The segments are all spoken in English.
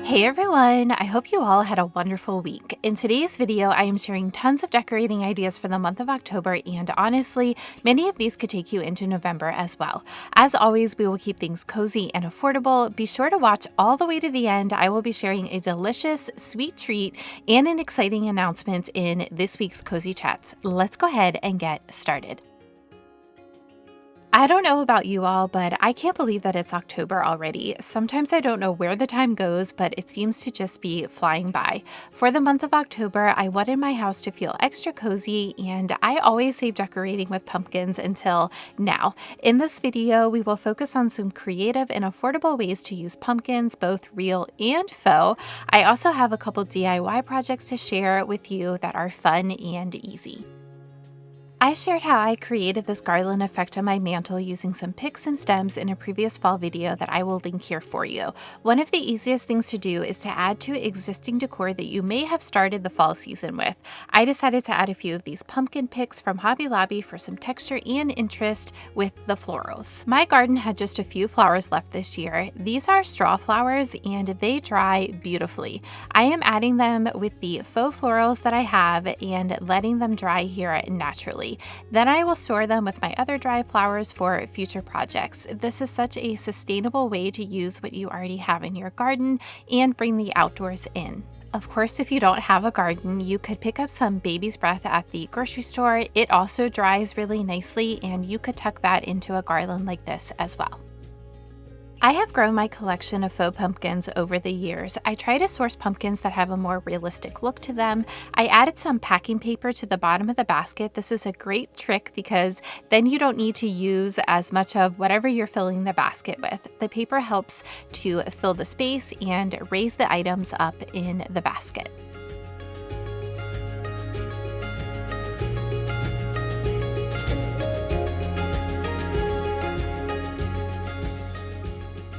Hey everyone, I hope you all had a wonderful week. In today's video, I am sharing tons of decorating ideas for the month of October, and honestly, many of these could take you into November as well. As always, we will keep things cozy and affordable. Be sure to watch all the way to the end. I will be sharing a delicious, sweet treat and an exciting announcement in this week's Cozy Chats. Let's go ahead and get started. I don't know about you all, but I can't believe that it's October already. Sometimes I don't know where the time goes, but it seems to just be flying by. For the month of October, I wanted my house to feel extra cozy, and I always save decorating with pumpkins until now. In this video, we will focus on some creative and affordable ways to use pumpkins, both real and faux. I also have a couple DIY projects to share with you that are fun and easy. I shared how I created this garland effect on my mantle using some picks and stems in a previous fall video that I will link here for you. One of the easiest things to do is to add to existing decor that you may have started the fall season with. I decided to add a few of these pumpkin picks from Hobby Lobby for some texture and interest with the florals. My garden had just a few flowers left this year. These are straw flowers and they dry beautifully. I am adding them with the faux florals that I have and letting them dry here naturally. Then I will store them with my other dry flowers for future projects. This is such a sustainable way to use what you already have in your garden and bring the outdoors in. Of course, if you don't have a garden, you could pick up some baby's breath at the grocery store. It also dries really nicely, and you could tuck that into a garland like this as well. I have grown my collection of faux pumpkins over the years. I try to source pumpkins that have a more realistic look to them. I added some packing paper to the bottom of the basket. This is a great trick because then you don't need to use as much of whatever you're filling the basket with. The paper helps to fill the space and raise the items up in the basket.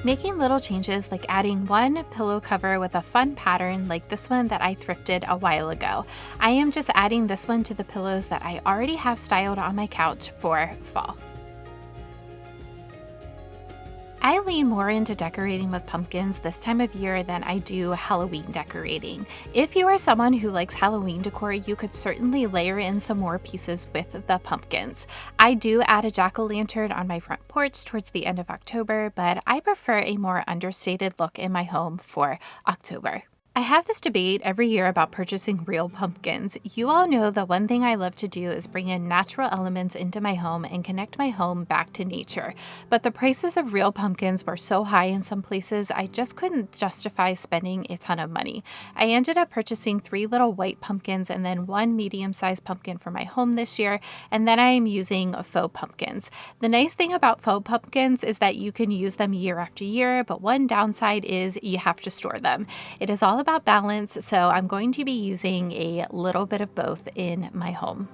Making little changes like adding one pillow cover with a fun pattern like this one that I thrifted a while ago. I am just adding this one to the pillows that I already have styled on my couch for fall. I lean more into decorating with pumpkins this time of year than I do Halloween decorating. If you are someone who likes Halloween decor, you could certainly layer in some more pieces with the pumpkins. I do add a jack-o'-lantern on my front porch towards the end of October, but I prefer a more understated look in my home for October. I have this debate every year about purchasing real pumpkins. You all know the one thing I love to do is bring in natural elements into my home and connect my home back to nature. But the prices of real pumpkins were so high in some places, I just couldn't justify spending a ton of money. I ended up purchasing 3 little white pumpkins and then 1 medium-sized pumpkin for my home this year, and then I am using faux pumpkins. The nice thing about faux pumpkins is that you can use them year after year, but one downside is you have to store them. It is all about balance, so I'm going to be using a little bit of both in my home.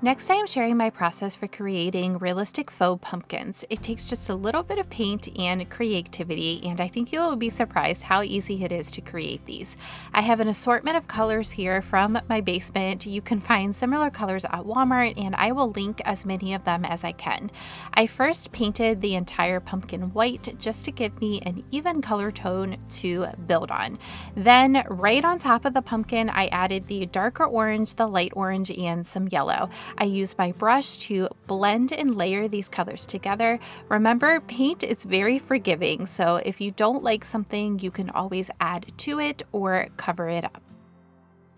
Next, I am sharing my process for creating realistic faux pumpkins. It takes just a little bit of paint and creativity, and I think you will be surprised how easy it is to create these. I have an assortment of colors here from my basement. You can find similar colors at Walmart, and I will link as many of them as I can. I first painted the entire pumpkin white just to give me an even color tone to build on. Then, right on top of the pumpkin, I added the darker orange, the light orange, and some yellow. I use my brush to blend and layer these colors together. Remember, paint is very forgiving, so if you don't like something, you can always add to it or cover it up.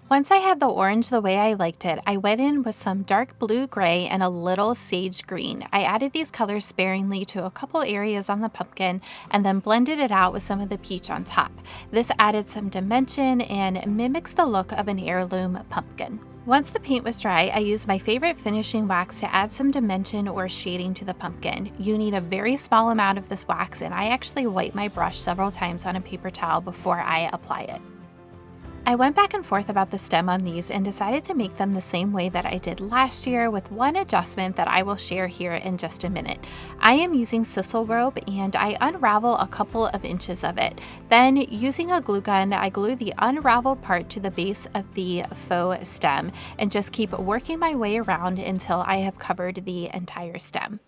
Once I had the orange the way I liked it, I went in with some dark blue-gray and a little sage green. I added these colors sparingly to a couple areas on the pumpkin and then blended it out with some of the peach on top. This added some dimension and mimics the look of an heirloom pumpkin. Once the paint was dry, I used my favorite finishing wax to add some dimension or shading to the pumpkin. You need a very small amount of this wax, and I actually wipe my brush several times on a paper towel before I apply it. I went back and forth about the stem on these and decided to make them the same way that I did last year, with one adjustment that I will share here in just a minute. I am using sisal rope and I unravel a couple of inches of it. Then using a glue gun, I glue the unraveled part to the base of the faux stem and just keep working my way around until I have covered the entire stem.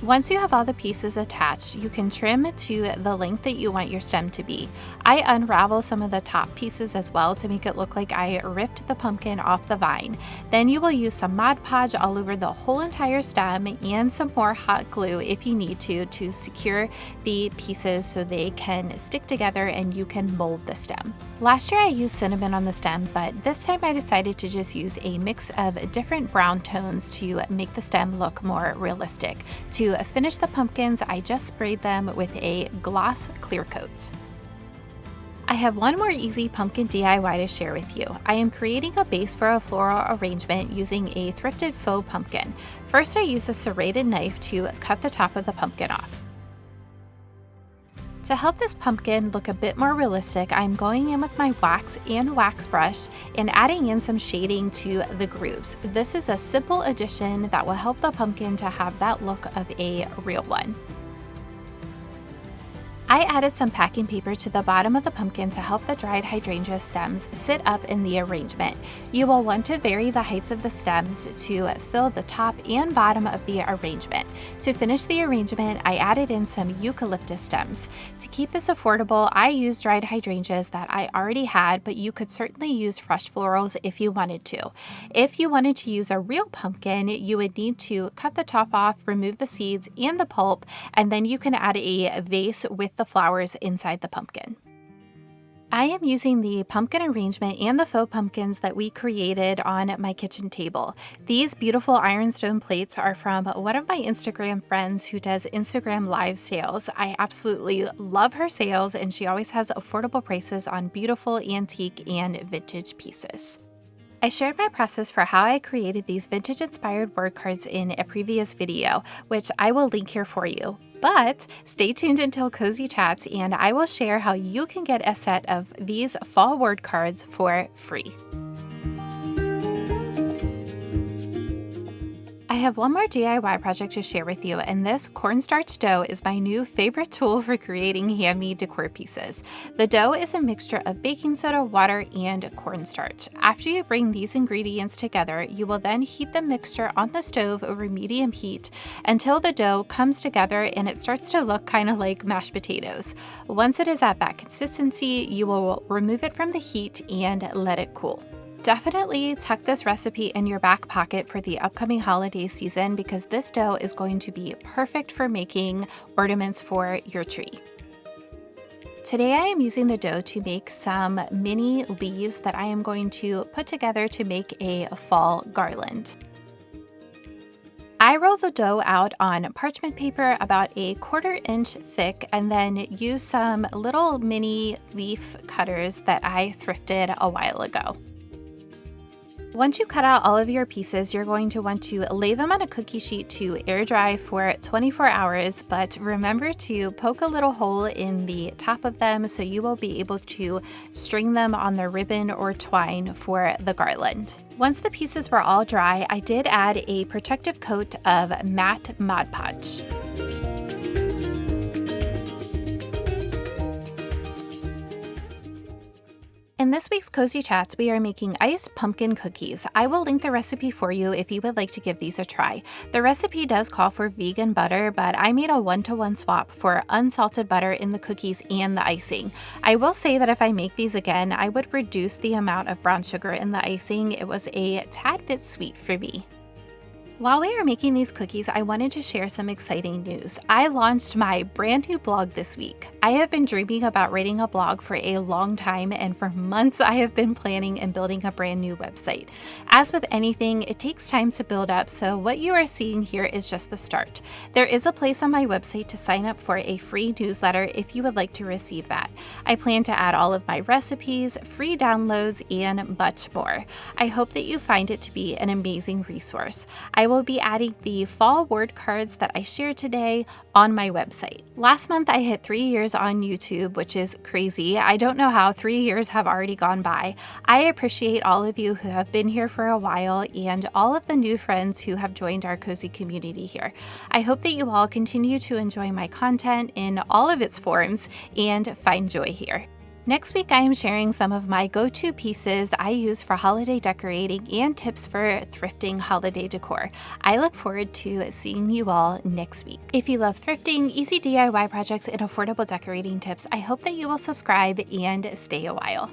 Once you have all the pieces attached, you can trim to the length that you want your stem to be. I unravel some of the top pieces as well to make it look like I ripped the pumpkin off the vine. Then you will use some Mod Podge all over the whole entire stem and some more hot glue if you need to secure the pieces so they can stick together and you can mold the stem. Last year I used cinnamon on the stem, but this time I decided to just use a mix of different brown tones to make the stem look more realistic. To finish the pumpkins, I just sprayed them with a gloss clear coat. I have one more easy pumpkin DIY to share with you. I am creating a base for a floral arrangement using a thrifted faux pumpkin. First, I use a serrated knife to cut the top of the pumpkin off. To help this pumpkin look a bit more realistic, I'm going in with my wax and wax brush and adding in some shading to the grooves. This is a simple addition that will help the pumpkin to have that look of a real one. I added some packing paper to the bottom of the pumpkin to help the dried hydrangea stems sit up in the arrangement. You will want to vary the heights of the stems to fill the top and bottom of the arrangement. To finish the arrangement, I added in some eucalyptus stems. To keep this affordable, I used dried hydrangeas that I already had, but you could certainly use fresh florals if you wanted to. If you wanted to use a real pumpkin, you would need to cut the top off, remove the seeds and the pulp, and then you can add a vase with the flowers inside the pumpkin. I am using the pumpkin arrangement and the faux pumpkins that we created on my kitchen table. These beautiful ironstone plates are from one of my Instagram friends who does Instagram live sales. I absolutely love her sales, and she always has affordable prices on beautiful antique and vintage pieces. I shared my process for how I created these vintage-inspired word cards in a previous video, which I will link here for you. But stay tuned until Cozy Chats, and I will share how you can get a set of these fall word cards for free. I have one more DIY project to share with you, and this cornstarch dough is my new favorite tool for creating handmade decor pieces. The dough is a mixture of baking soda, water, and cornstarch. After you bring these ingredients together, you will then heat the mixture on the stove over medium heat until the dough comes together and it starts to look kind of like mashed potatoes. Once it is at that consistency, you will remove it from the heat and let it cool. Definitely tuck this recipe in your back pocket for the upcoming holiday season, because this dough is going to be perfect for making ornaments for your tree. Today I am using the dough to make some mini leaves that I am going to put together to make a fall garland. I roll the dough out on parchment paper about a 1/4 inch thick and then use some little mini leaf cutters that I thrifted a while ago. Once you cut out all of your pieces, you're going to want to lay them on a cookie sheet to air dry for 24 hours, but remember to poke a little hole in the top of them so you will be able to string them on the ribbon or twine for the garland. Once the pieces were all dry, I did add a protective coat of matte Mod Podge. In this week's Cozy Chats, we are making iced pumpkin cookies. I will link the recipe for you if you would like to give these a try. The recipe does call for vegan butter, but I made a 1-to-1 swap for unsalted butter in the cookies and the icing. I will say that if I make these again, I would reduce the amount of brown sugar in the icing. It was a tad bit sweet for me. While we are making these cookies, I wanted to share some exciting news. I launched my brand new blog this week. I have been dreaming about writing a blog for a long time, and for months I have been planning and building a brand new website. As with anything, it takes time to build up, so what you are seeing here is just the start. There is a place on my website to sign up for a free newsletter if you would like to receive that. I plan to add all of my recipes, free downloads, and much more. I hope that you find it to be an amazing resource. I I will be adding the fall word cards that I shared today on my website. Last month I hit 3 years on YouTube, which is crazy. I don't know how 3 years have already gone by. I appreciate all of you who have been here for a while and all of the new friends who have joined our cozy community here. I hope that you all continue to enjoy my content in all of its forms and find joy here. Next week, I am sharing some of my go-to pieces I use for holiday decorating and tips for thrifting holiday decor. I look forward to seeing you all next week. If you love thrifting, easy DIY projects, and affordable decorating tips, I hope that you will subscribe and stay a while.